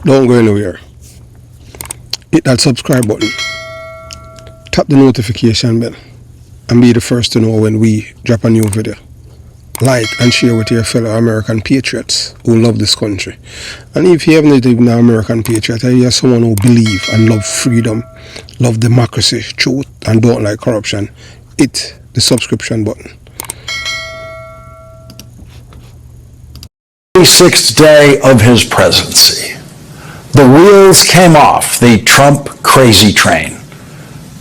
Don't go anywhere. Hit that subscribe button. Tap the notification bell and be the first to know when we drop a new video. Like and share with your fellow American patriots who love this country. And if you haven't even an American patriot, you're someone who believe and love freedom, love democracy, truth, and don't like corruption, hit the subscription button. 36th day of his presidency. The wheels came off the Trump crazy train.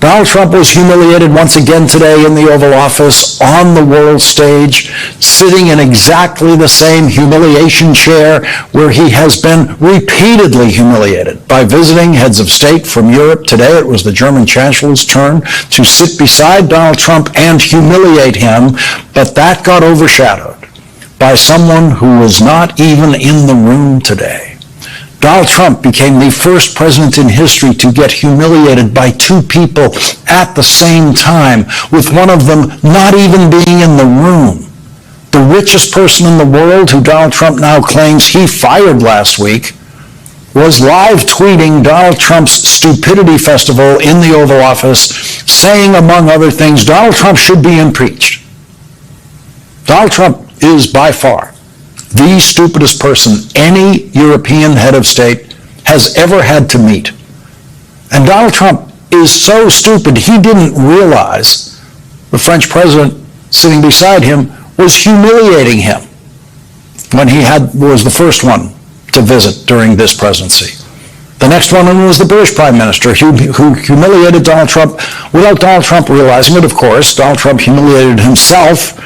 Donald Trump was humiliated once again today in the Oval Office on the world stage, sitting in exactly the same humiliation chair where he has been repeatedly humiliated by visiting heads of state from Europe. Today it was the German Chancellor's turn to sit beside Donald Trump and humiliate him, but that got overshadowed by someone who was not even in the room today. Donald Trump became the first president in history to get humiliated by two people at the same time, with one of them not even being in the room. The richest person in the world, who Donald Trump now claims he fired last week, was live tweeting Donald Trump's stupidity festival in the Oval Office, saying, among other things, Donald Trump should be impeached. Donald Trump is by far the stupidest person any European head of state has ever had to meet. And Donald Trump is so stupid he didn't realize the French president sitting beside him was humiliating him when he was the first one to visit during this presidency. The next one was the British Prime Minister, who humiliated Donald Trump without Donald Trump realizing it, of course. Donald Trump humiliated himself,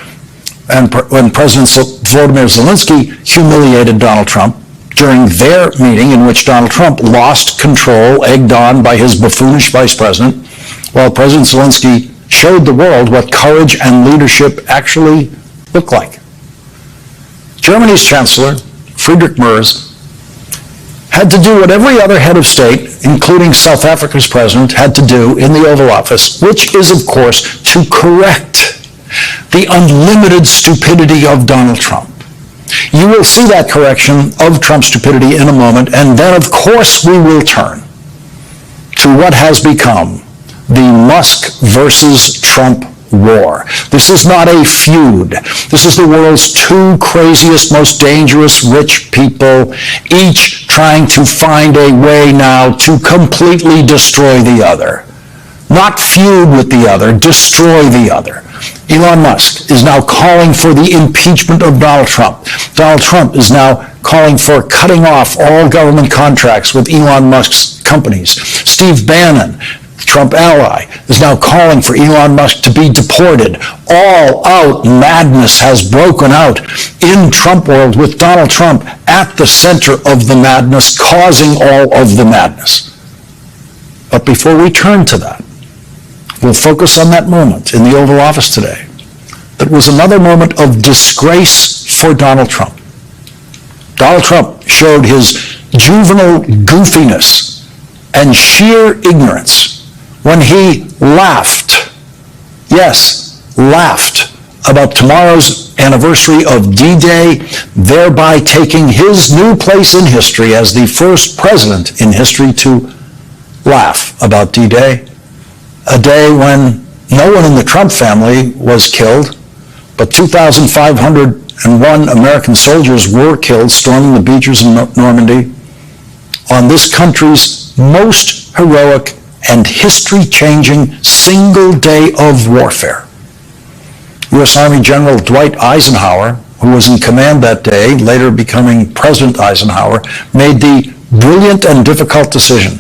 and when President Volodymyr Zelensky humiliated Donald Trump during their meeting, in which Donald Trump lost control, egged on by his buffoonish vice president, while President Zelensky showed the world what courage and leadership actually look like. Germany's Chancellor, Friedrich Merz, had to do what every other head of state, including South Africa's president, had to do in the Oval Office, which is, of course, to correct the unlimited stupidity of Donald Trump. You will see that correction of Trump's stupidity in a moment, and then, of course, we will turn to what has become the Musk versus Trump war. This is not a feud. This is the world's two craziest, most dangerous rich people, each trying to find a way now to completely destroy the other. Not feud with the other, destroy the other. Elon Musk is now calling for the impeachment of Donald Trump. Donald Trump is now calling for cutting off all government contracts with Elon Musk's companies. Steve Bannon, Trump ally, is now calling for Elon Musk to be deported. All-out madness has broken out in Trump world, with Donald Trump at the center of the madness, causing all of the madness. But before we turn to that, we'll focus on that moment in the Oval Office today. That was another moment of disgrace for Donald Trump. Donald Trump showed his juvenile goofiness and sheer ignorance when he laughed, yes, laughed about tomorrow's anniversary of D-Day, thereby taking his new place in history as the first president in history to laugh about D-Day. A day when no one in the Trump family was killed, but 2,501 American soldiers were killed storming the beaches in Normandy on this country's most heroic and history-changing single day of warfare. U.S. Army General Dwight Eisenhower, who was in command that day, later becoming President Eisenhower, made the brilliant and difficult decision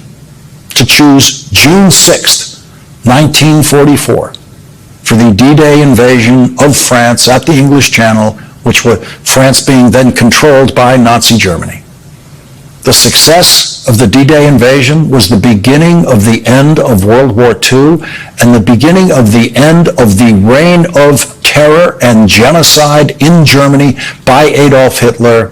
to choose June 6th, 1944, for the D-Day invasion of France at the English Channel, which was France being then controlled by Nazi Germany. The success of the D-Day invasion was the beginning of the end of World War II and the beginning of the end of the reign of terror and genocide in Germany by Adolf Hitler,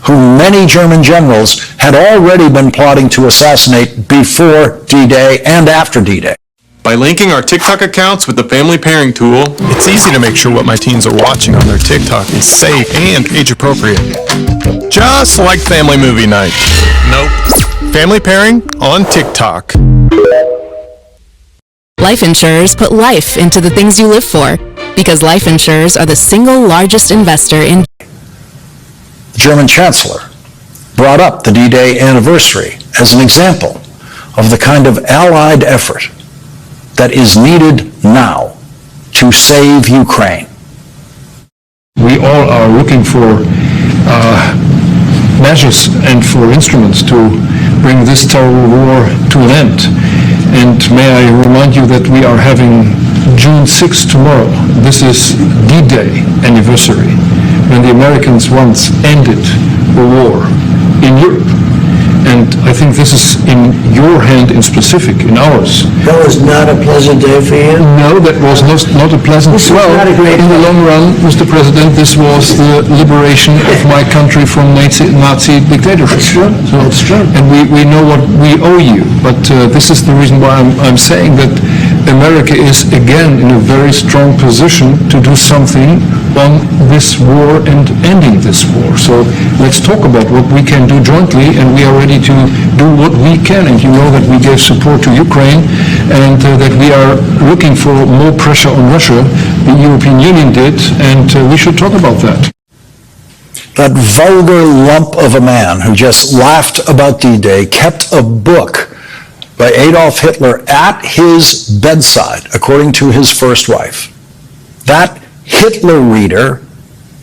who many German generals had already been plotting to assassinate before D-Day and after D-Day. By linking our TikTok accounts with the family pairing tool, It's easy to make sure what my teens are watching on their TikTok is safe and age appropriate. Just like family movie night. nope. Family pairing on TikTok. Life insurers put life into the things you live for, because life insurers are the single largest investor in. The German Chancellor brought up the D-Day anniversary as an example of the kind of allied effort that is needed now to save Ukraine. We all are looking for measures and for instruments to bring this terrible war to an end. And may I remind you that we are having June 6th tomorrow. This is D-Day anniversary, when the Americans once ended the war in Europe. And I think this is in your hand in specific, in ours. That was not a pleasant day for you? No, that was not a pleasant. This was not a great in the long run, Mr. President, this was the liberation of my country from Nazi dictatorship. That's true. So, That's true. And we know what we owe you, but this is the reason why I'm saying that America is again in a very strong position to do something on this war and ending this war. So let's talk about what we can do jointly, and we are ready to do what we can. And you know that we gave support to Ukraine, and that we are looking for more pressure on Russia. The European Union did, and we should talk about that. That vulgar lump of a man who just laughed about D-Day kept a book by Adolf Hitler at his bedside, according to his first wife. That Hitler reader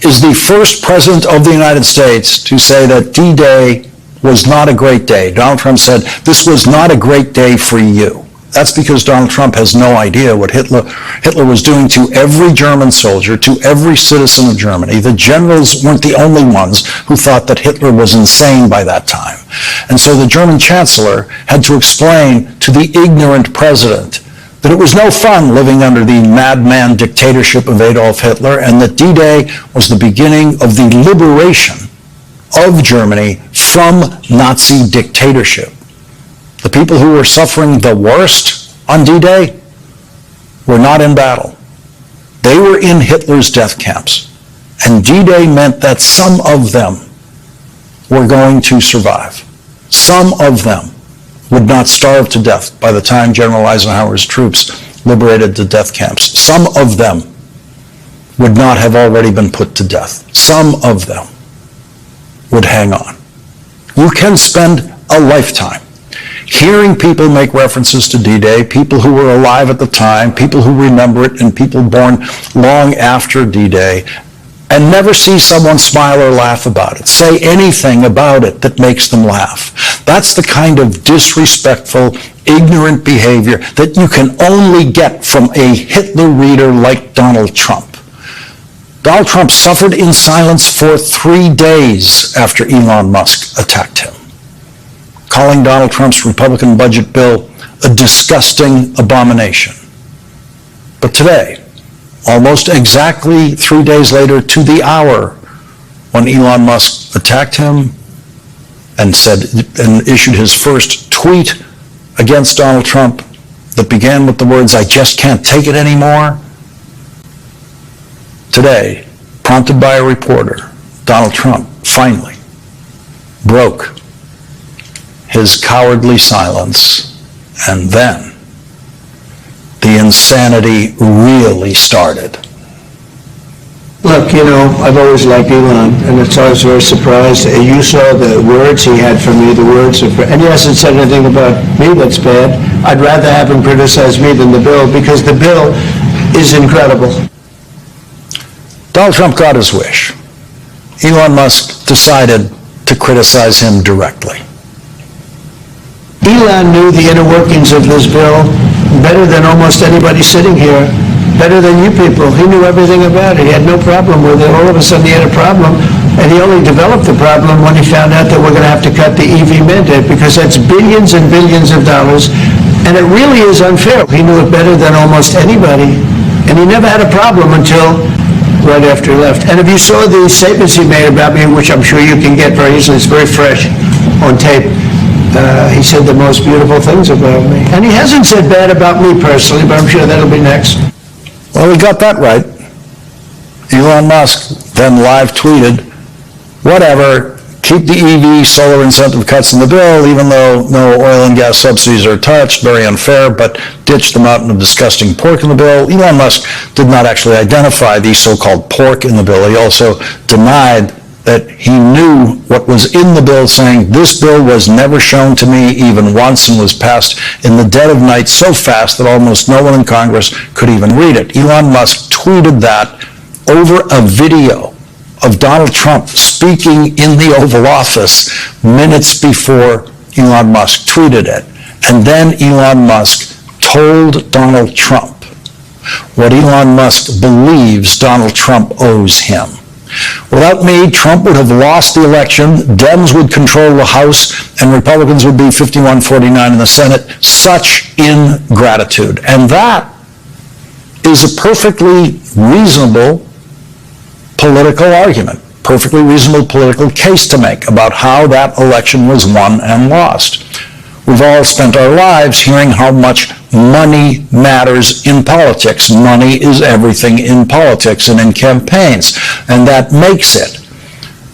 is the first president of the United States to say that D-Day was not a great day. Donald Trump said, this was not a great day for you. That's because Donald Trump has no idea what Hitler was doing to every German soldier, to every citizen of Germany. The generals weren't the only ones who thought that Hitler was insane by that time. And so the German chancellor had to explain to the ignorant president that it was no fun living under the madman dictatorship of Adolf Hitler, and that D-Day was the beginning of the liberation of Germany from Nazi dictatorship. The people who were suffering the worst on D-Day were not in battle. They were in Hitler's death camps. And D-Day meant that some of them were going to survive. Some of them would not starve to death by the time General Eisenhower's troops liberated the death camps. Some of them would not have already been put to death. Some of them would hang on. You can spend a lifetime hearing people make references to D-Day, people who were alive at the time, people who remember it, and people born long after D-Day, and never see someone smile or laugh about it, say anything about it that makes them laugh. That's the kind of disrespectful, ignorant behavior that you can only get from a Hitler reader like Donald Trump. Donald Trump suffered in silence for 3 days after Elon Musk attacked him, calling Donald Trump's Republican budget bill a disgusting abomination. But today, almost exactly 3 days later to the hour when Elon Musk attacked him and issued his first tweet against Donald Trump that began with the words, "I just can't take it anymore." Today, prompted by a reporter, Donald Trump finally broke his cowardly silence, and then the insanity really started. Look, you know, I've always liked Elon, and it's always very surprised. You saw the words he had for me, the words of, and he hasn't said anything about me that's bad. I'd rather have him criticize me than the bill, because the bill is incredible. Donald Trump got his wish. Elon Musk decided to criticize him directly. Elon knew the inner workings of this bill better than almost anybody sitting here, better than you people. He knew everything about it. He had no problem with it. All of a sudden he had a problem, and he only developed the problem when he found out that we're going to have to cut the EV mandate, because that's billions and billions of dollars, and it really is unfair. He knew it better than almost anybody, and he never had a problem until right after he left. And if you saw the statements he made about me, which I'm sure you can get very easily, it's very fresh on tape, he said the most beautiful things about me. And he hasn't said bad about me personally, but I'm sure that'll be next. Well, we got that right. Elon Musk then live tweeted, "Whatever, keep the EV solar incentive cuts in the bill, even though no oil and gas subsidies are touched, very unfair, but ditch the mountain of disgusting pork in the bill. Elon Musk did not actually identify the so-called pork in the bill. He also denied that he knew what was in the bill, saying, this bill was never shown to me even once and was passed in the dead of night so fast that almost no one in Congress could even read it. Elon Musk tweeted that over a video of Donald Trump speaking in the Oval Office minutes before Elon Musk tweeted it. And then Elon Musk told Donald Trump what Elon Musk believes Donald Trump owes him. Without me, Trump would have lost the election, Dems would control the House, and Republicans would be 51-49 in the Senate. Such ingratitude. And that is a perfectly reasonable political argument, perfectly reasonable political case to make about how that election was won and lost. We've all spent our lives hearing how much money matters in politics. Money is everything in politics and in campaigns. And that makes it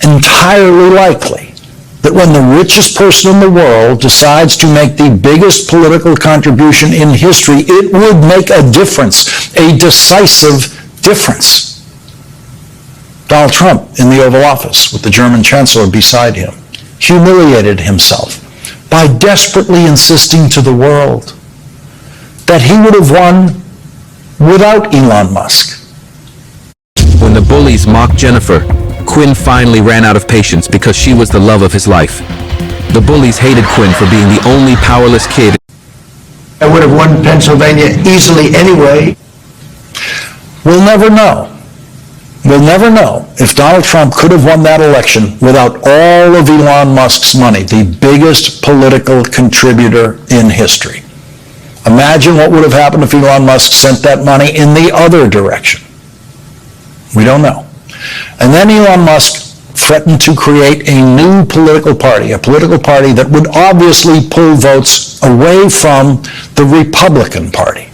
entirely likely that when the richest person in the world decides to make the biggest political contribution in history, it would make a difference, a decisive difference. Donald Trump in the Oval Office with the German Chancellor beside him humiliated himself by desperately insisting to the world that he would have won without Elon Musk. When the bullies mocked Jennifer, Quinn finally ran out of patience because she was the love of his life. The bullies hated Quinn for being the only powerless kid. I would have won Pennsylvania easily anyway. We'll never know. We'll never know if Donald Trump could have won that election without all of Elon Musk's money, the biggest political contributor in history. Imagine what would have happened if Elon Musk sent that money in the other direction. We don't know. And then Elon Musk threatened to create a new political party, a political party that would obviously pull votes away from the Republican Party.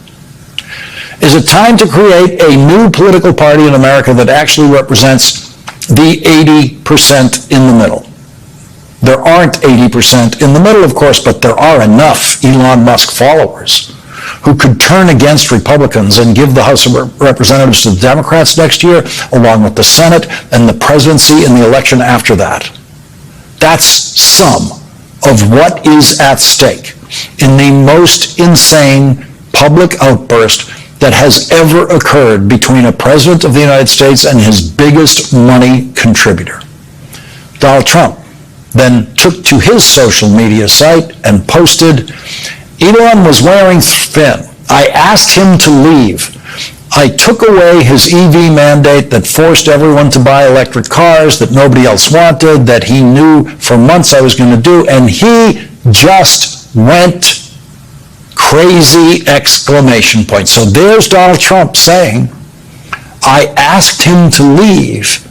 Is it time to create a new political party in America that actually represents the 80% in the middle? There aren't 80% in the middle, of course, but there are enough Elon Musk followers who could turn against Republicans and give the House of Representatives to the Democrats next year, along with the Senate and the presidency in the election after that. That's some of what is at stake in the most insane public outburst that has ever occurred between a president of the United States and his biggest money contributor. Donald Trump then took to his social media site and posted, Elon was wearing thin. I asked him to leave. I took away his EV mandate that forced everyone to buy electric cars that nobody else wanted, that he knew for months I was going to do, and he just went crazy exclamation point. So there's Donald Trump saying, I asked him to leave.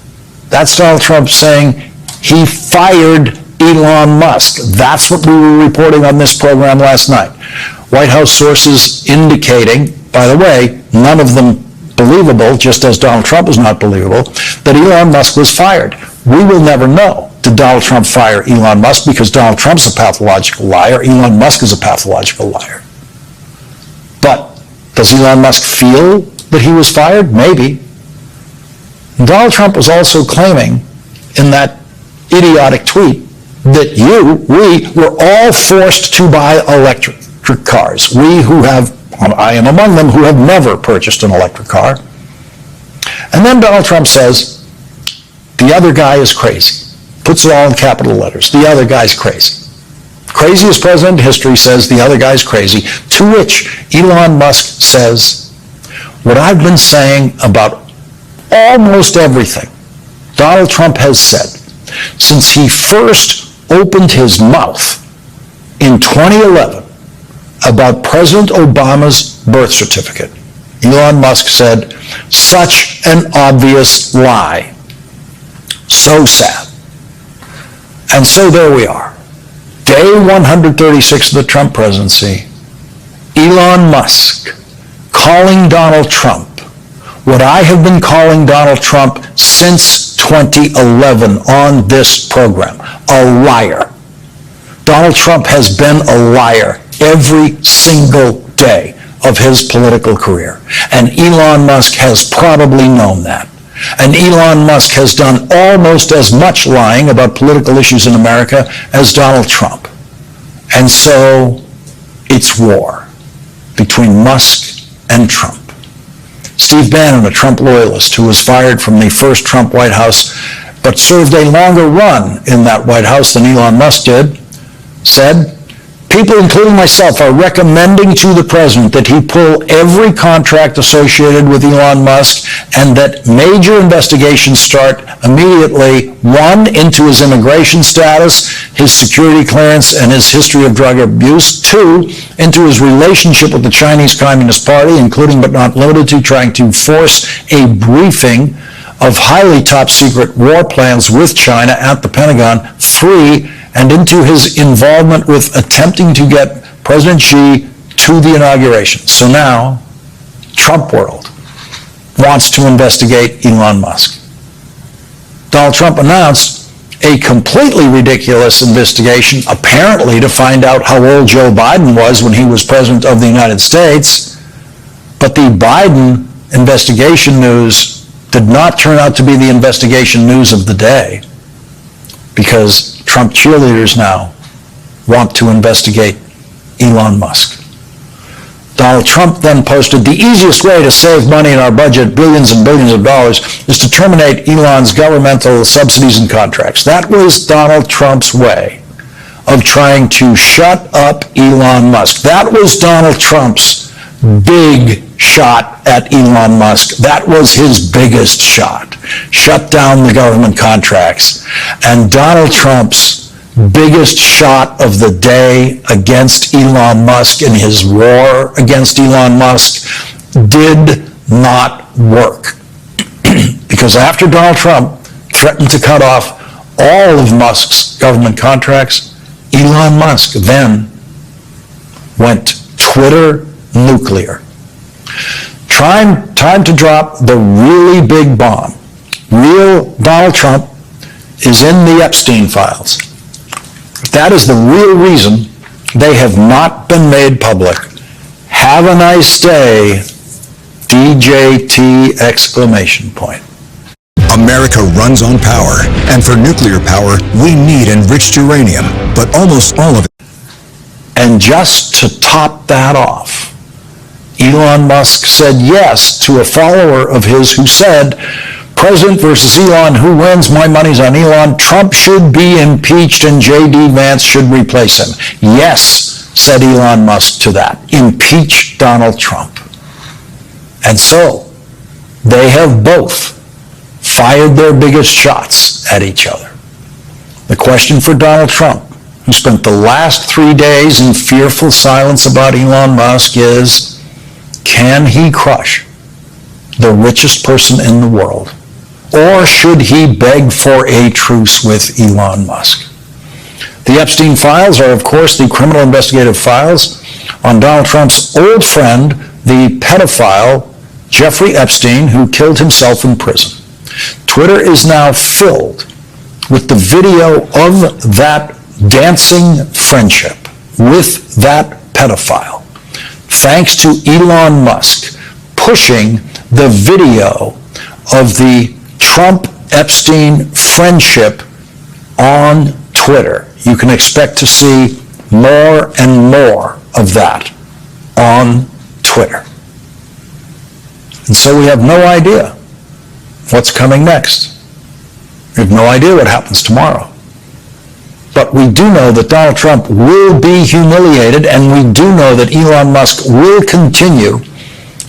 That's Donald Trump saying he fired Elon Musk. That's what we were reporting on this program last night. White House sources indicating, by the way, none of them believable, just as Donald Trump is not believable, that Elon Musk was fired. We will never know. Did Donald Trump fire Elon Musk because Donald Trump's a pathological liar? Elon Musk is a pathological liar. But does Elon Musk feel that he was fired? Maybe. Donald Trump was also claiming in that idiotic tweet that we were all forced to buy electric cars. We who have, I am among them, who have never purchased an electric car. And then Donald Trump says, the other guy is crazy. Puts it all in capital letters. The other guy's crazy. Craziest president in history says the other guy's crazy, to which Elon Musk says, what I've been saying about almost everything Donald Trump has said since he first opened his mouth in 2011 about President Obama's birth certificate. Elon Musk said, such an obvious lie. So sad. And so there we are. Day 136 of the Trump presidency, Elon Musk calling Donald Trump what I have been calling Donald Trump since 2011 on this program. A liar. Donald Trump has been a liar every single day of his political career. And Elon Musk has probably known that. And Elon Musk has done almost as much lying about political issues in America as Donald Trump. And so it's war between Musk and Trump. Steve Bannon, a Trump loyalist who was fired from the first Trump White House but served a longer run in that White House than Elon Musk did, said, "People, including myself, are recommending to the president that he pull every contract associated with Elon Musk and that major investigations start immediately, one, into his immigration status, his security clearance, and his history of drug abuse, two, into his relationship with the Chinese Communist Party, including but not limited to trying to force a briefing of highly top-secret war plans with China at the Pentagon, three, and into his involvement with attempting to get President Xi to the inauguration." So now, Trump world wants to investigate Elon Musk. Donald Trump announced a completely ridiculous investigation, apparently to find out how old Joe Biden was when he was president of the United States. But the Biden investigation news did not turn out to be the investigation news of the day, because Trump cheerleaders now want to investigate Elon Musk. Donald Trump then posted, "The easiest way to save money in our budget, billions and billions of dollars, is to terminate Elon's governmental subsidies and contracts." That was Donald Trump's way of trying to shut up Elon Musk. That was Donald Trump's big shot at Elon Musk. That was his biggest shot. Shut down the government contracts. And Donald Trump's biggest shot of the day against Elon Musk in his war against Elon Musk did not work. Because after Donald Trump threatened to cut off all of Musk's government contracts, Elon Musk then went Twitter nuclear. Time to drop the really big bomb. Real Donald Trump is in the Epstein files. That is the real reason they have not been made public. Have a nice day, DJT exclamation point. America runs on power, and for nuclear power, we need enriched uranium, but almost all of it. And just to top that off, Elon Musk said yes to a follower of his who said, "President versus Elon, who wins? My money's on Elon. Trump should be impeached and J.D. Vance should replace him." Yes, said Elon Musk to that. Impeach Donald Trump. And so, they have both fired their biggest shots at each other. The question for Donald Trump, who spent the last 3 days in fearful silence about Elon Musk, is, can he crush the richest person in the world? Or should he beg for a truce with Elon Musk? The Epstein files are, of course, the criminal investigative files on Donald Trump's old friend, the pedophile Jeffrey Epstein, who killed himself in prison. Twitter is now filled with the video of that dancing friendship with that pedophile, thanks to Elon Musk pushing the video of the Trump-Epstein friendship on Twitter. You can expect to see more and more of that on Twitter. And so we have no idea what's coming next. We have no idea what happens tomorrow. But we do know that Donald Trump will be humiliated, and we do know that Elon Musk will continue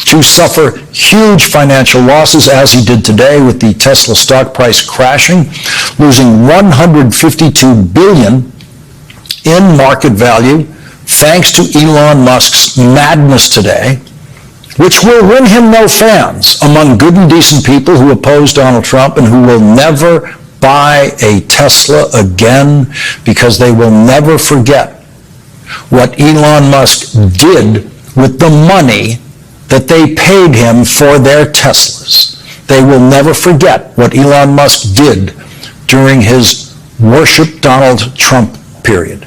to suffer huge financial losses, as he did today with the Tesla stock price crashing, losing $152 billion in market value, thanks to Elon Musk's madness today, which will win him no fans among good and decent people who oppose Donald Trump and who will never buy a Tesla again, because they will never forget what Elon Musk did with the money that they paid him for their Teslas. They will never forget what Elon Musk did during his worship Donald Trump period.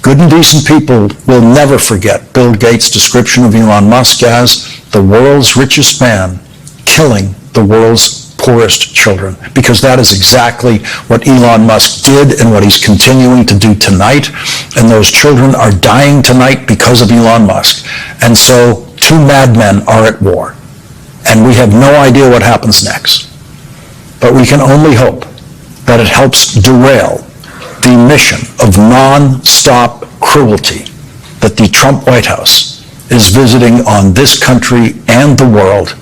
Good and decent people will never forget Bill Gates' description of Elon Musk as the world's richest man killing the world's poorest children, because that is exactly what Elon Musk did and what he's continuing to do tonight. And those children are dying tonight because of Elon Musk. And so two madmen are at war. And we have no idea what happens next. But we can only hope that it helps derail the mission of non-stop cruelty that the Trump White House is visiting on this country and the world.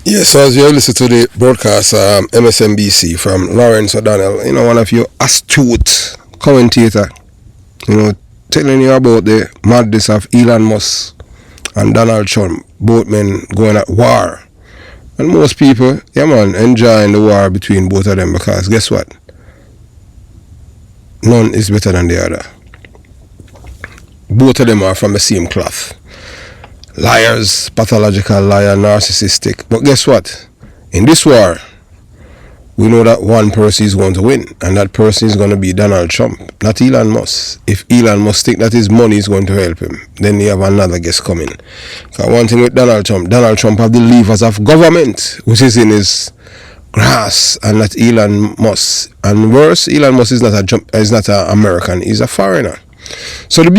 Yes, so as you listen to the broadcast, MSNBC from Lawrence O'Donnell, one of your astute commentator, telling you about the madness of Elon Musk and Donald Trump, both men going at war. And most people, enjoying the war between both of them, because guess what? None is better than the other. Both of them are from the same cloth. Liars, pathological liar, narcissistic. But guess what? In this war, we know that one person is going to win, and that person is going to be Donald Trump, not Elon Musk. If Elon Musk think that his money is going to help him, then you have another guest coming. Because one thing with Donald Trump have the levers of government, which is in his grass, and not Elon Musk. And worse, Elon Musk is not an American, he's a foreigner. So the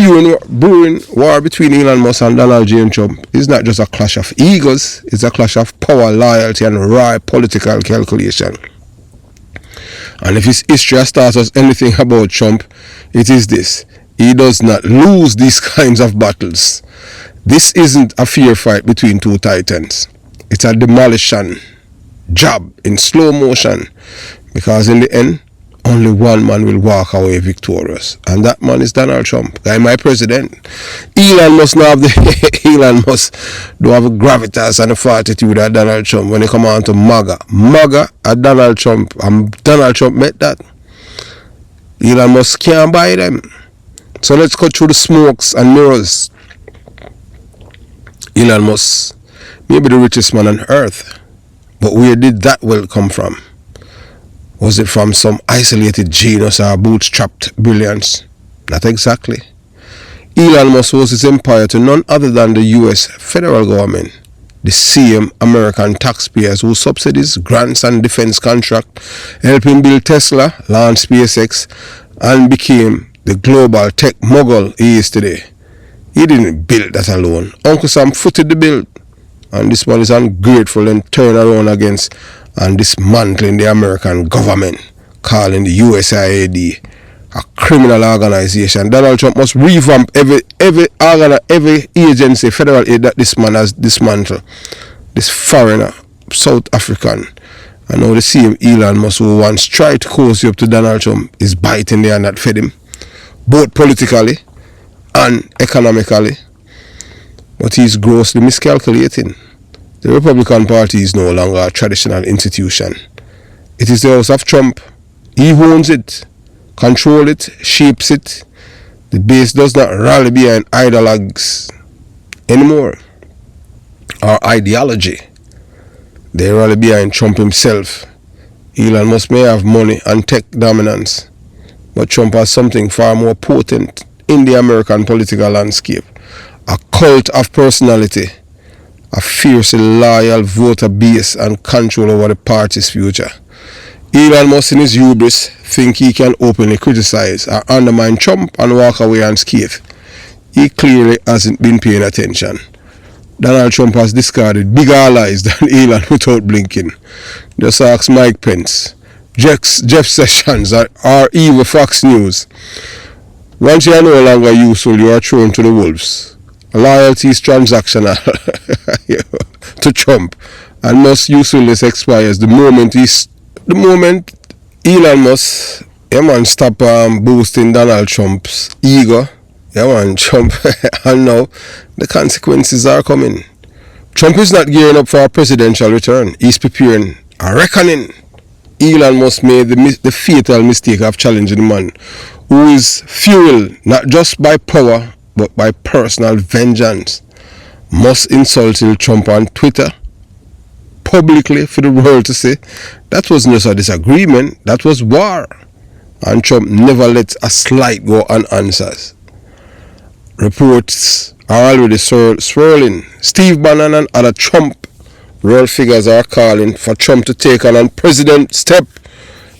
brewing war between Elon Musk and Donald J. Trump is not just a clash of egos, it's a clash of power, loyalty, and raw political calculation. And if his history has taught us anything about Trump, it is this: he does not lose these kinds of battles. This isn't a fair fight between two titans. It's a demolition job in slow motion, because in the end, only one man will walk away victorious, and that man is Donald Trump. Guy, my president. Elon Musk don't have the gravitas and the fortitude of Donald Trump when they come on to MAGA at Donald Trump, and Donald Trump met that. Elon Musk can't buy them. So let's cut through the smokes and mirrors. Elon Musk may be the richest man on earth, but where did that wealth come from? Was it from some isolated genius or bootstrapped brilliance? Not exactly. Elon Musk owes his empire to none other than the US federal government, the same American taxpayers who subsidies, grants and defense contract, helped him build Tesla, launch SpaceX, and became the global tech mogul he is today. He didn't build that alone. Uncle Sam footed the bill, and this one is ungrateful and turned around against and dismantling the American government, calling the USAID a criminal organization. Donald Trump must revamp every agency, federal aid that this man has dismantled. This foreigner, South African. I know the same Elon Musk who once tried to cozy up to Donald Trump is biting the hand that fed him, both politically and economically. But he's grossly miscalculating. The Republican Party is no longer a traditional institution. It is the house of Trump. He owns it, controls it, shapes it. The base does not rally behind ideologues anymore, or ideology. They rally behind Trump himself. Elon Musk may have money and tech dominance, but Trump has something far more potent in the American political landscape: a cult of personality, a fiercely loyal voter base, and control over the party's future. Elon Musk, in his hubris, think he can openly criticize or undermine Trump and walk away unscathed. He clearly hasn't been paying attention. Donald Trump has discarded bigger allies than Elon without blinking. Just ask Mike Pence, Jeff Sessions, or even Fox News. Once you are no longer useful, you are thrown to the wolves. Loyalty is transactional to Trump, and Musk's usefulness expires the moment Elon Musk stop boosting Donald Trump's ego. Trump, and now the consequences are coming. Trump is not gearing up for a presidential return. He's preparing a reckoning. Elon Musk made the fatal mistake of challenging the man who is fueled not just by power but by personal vengeance. Musk insulted Trump on Twitter publicly for the world to see, that wasn't just a disagreement, that was war. And Trump never let a slight go unanswered. Reports are already swirling. Steve Bannon and other Trump world figures are calling for Trump to take an unprecedented step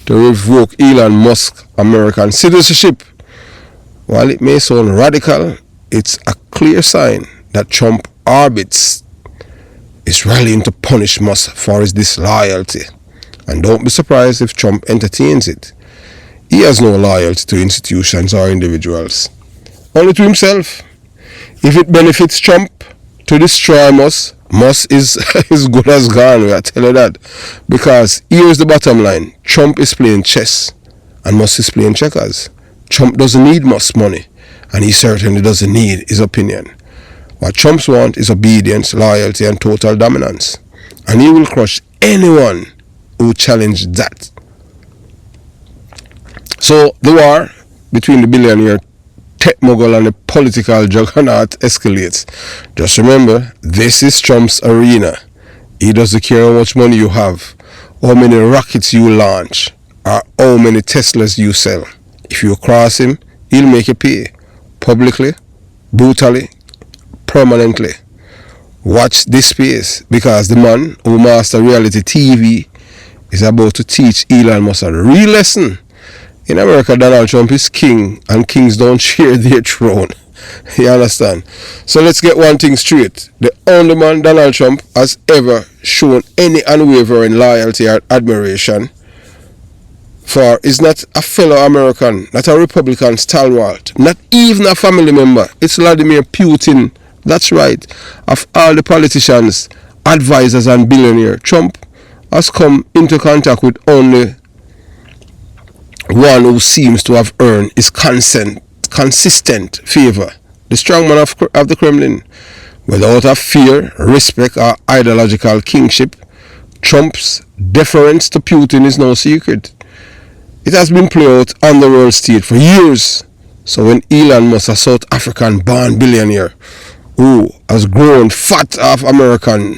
to revoke Elon Musk's American citizenship. While it may sound radical, it's a clear sign that Trump orbits is rallying to punish Musk for his disloyalty. And don't be surprised if Trump entertains it. He has no loyalty to institutions or individuals, only to himself. If it benefits Trump to destroy Musk, Musk is as good as gone, I tell you that. Because here's the bottom line. Trump is playing chess and Musk is playing checkers. Trump doesn't need Musk's money, and he certainly doesn't need his opinion. What Trump wants is obedience, loyalty, and total dominance. And he will crush anyone who challenges that. So the war between the billionaire tech mogul and the political juggernaut escalates. Just remember, this is Trump's arena. He doesn't care how much money you have, how many rockets you launch, or how many Teslas you sell. If you cross him, he'll make you pay. Publicly, brutally, permanently. Watch this space, because the man who master reality TV is about to teach Elon Musk a real lesson. In America, Donald Trump is king, and kings don't share their throne. You understand? So let's get one thing straight. The only man Donald Trump has ever shown any unwavering loyalty or admiration for is not a fellow American, not a Republican stalwart, not even a family member. It's Vladimir Putin. That's right. Of all the politicians, advisors, and billionaires, Trump has come into contact with only one who seems to have earned his consistent favor, the strongman of the Kremlin. Without a fear, respect, or ideological kingship, Trump's deference to Putin is no secret. It has been played out on the world stage for years. So when Elon Musk, a South African-born billionaire who has grown fat off American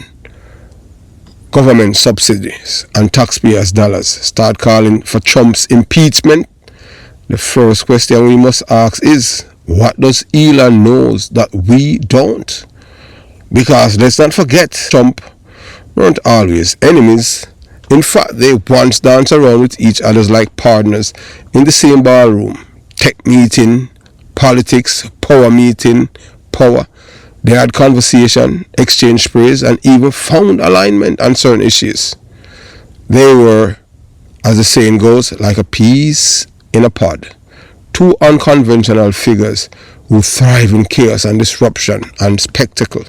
government subsidies and taxpayers' dollars, start calling for Trump's impeachment, the first question we must ask is, what does Elon knows that we don't? Because let's not forget, Trump weren't always enemies. In fact, they once danced around with each other like partners in the same ballroom. Tech meeting, politics, power meeting, power. They had conversation, exchanged praise, and even found alignment on certain issues. They were, as the saying goes, like a peas in a pod. Two unconventional figures who thrive in chaos and disruption and spectacle.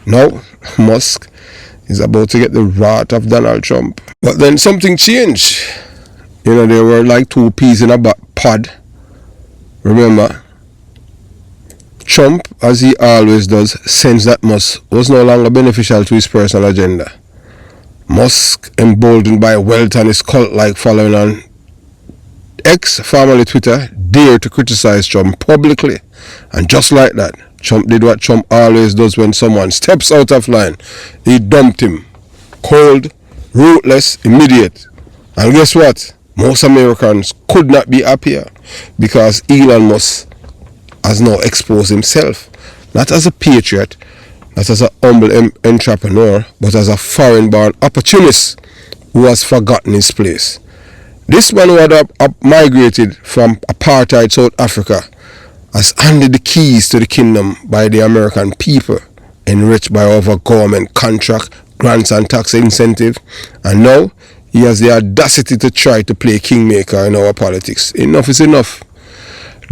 Now, Musk is about to get the wrath of Donald Trump. But then something changed. They were like two peas in a pod. Remember, Trump, as he always does, sensed that Musk was no longer beneficial to his personal agenda. Musk, emboldened by wealth and his cult-like following on X, formerly Twitter, dared to criticize Trump publicly. And just like that, Trump did what Trump always does when someone steps out of line. He dumped him. Cold, ruthless, immediate. And guess what? Most Americans could not be happier, because Elon Musk has now exposed himself, not as a patriot, not as an humble entrepreneur, but as a foreign-born opportunist who has forgotten his place. This man who had migrated from apartheid South Africa has handed the keys to the kingdom by the American people, enriched by over government contract, grants and tax incentive, and now he has the audacity to try to play kingmaker in our politics. Enough is enough.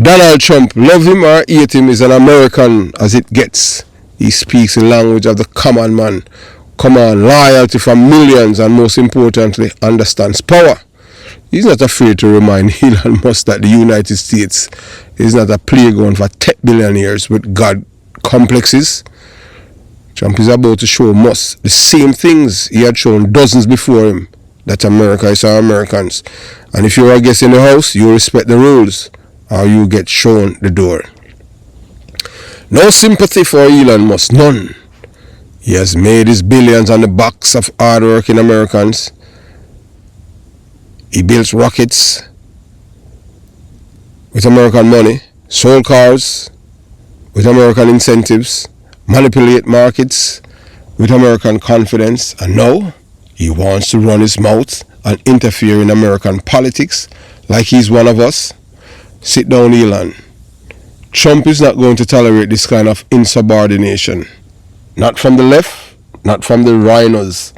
Donald Trump, love him or hate him, is an American as it gets. He speaks the language of the common man. Command loyalty from millions, and most importantly, understands power. He's not afraid to remind Elon Musk that the United States is not a playground for tech billionaires with God complexes. Trump is about to show Musk the same things he had shown dozens before him, that America is our Americans. And if you're a guest in the house, you respect the rules, or you get shown the door. No sympathy for Elon Musk, none. He has made his billions on the backs of hard-working Americans. He built rockets with American money, sold cars with American incentives, manipulate markets with American confidence, and now he wants to run his mouth and interfere in American politics like he's one of us. Sit down, Elon. Trump is not going to tolerate this kind of insubordination. Not from the left, not from the rhinos,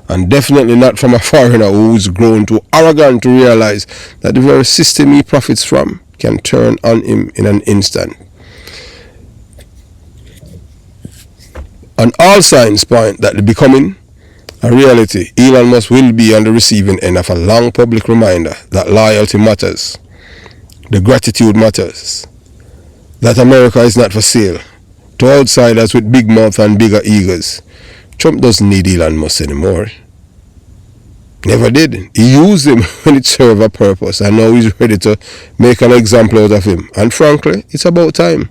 and definitely not from a foreigner who's grown too arrogant to realize that the very system he profits from can turn on him in an instant. And all signs point that the becoming a reality, Elon Musk will be on the receiving end of a long public reminder that loyalty matters, the gratitude matters, that America is not for sale to outsiders with big mouth and bigger egos. Trump doesn't need Elon Musk anymore. Never did. He used him when it served a purpose, and now he's ready to make an example out of him. And frankly, it's about time.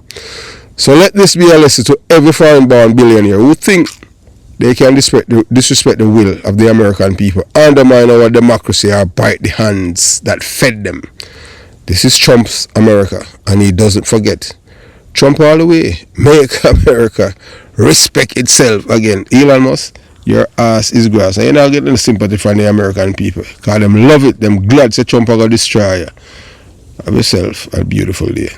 So let this be a lesson to every foreign-born billionaire who think they can disrespect the will of the American people, undermine our democracy, or bite the hands that fed them. This is Trump's America, and he doesn't forget. Trump all the way. Make America respect itself again. Elon Musk, your ass is grass. And you're not getting sympathy from the American people, because them love it. Them glad say Trump are going to destroy you. Have yourself a beautiful day.